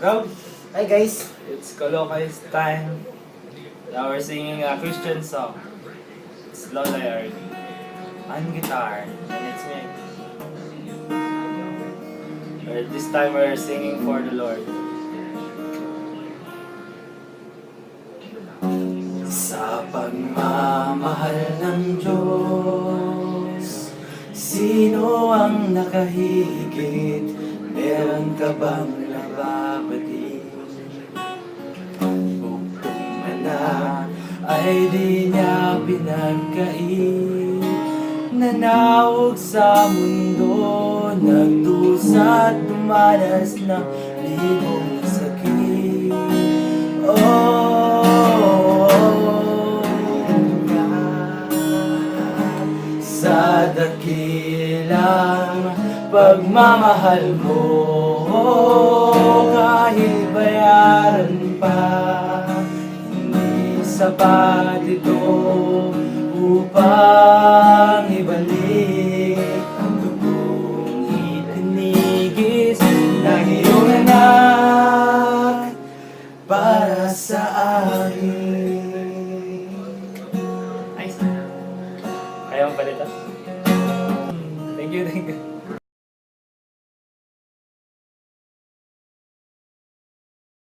Bro, Hi guys! it's Colocais time. Now we're singing a Christian song. It's Lola Yard on guitar, and it's me. This time we're singing for the Lord. Sa pagmamahal ng Diyos, sino ang nakahigit? Meron ka bang nababati? Bugtong mana ay di niya pinagkait. Nanawag sa mundo, nagdusa at dumanas ng libong sakit. Sa dakilang pagmamahal mo, kahit bayaran pa, hindi sapat ito upang ibalik ang dugong itinigis ng iyong anak para sa akin. Ayos na. Kaya mo palita? Thank you, thank you.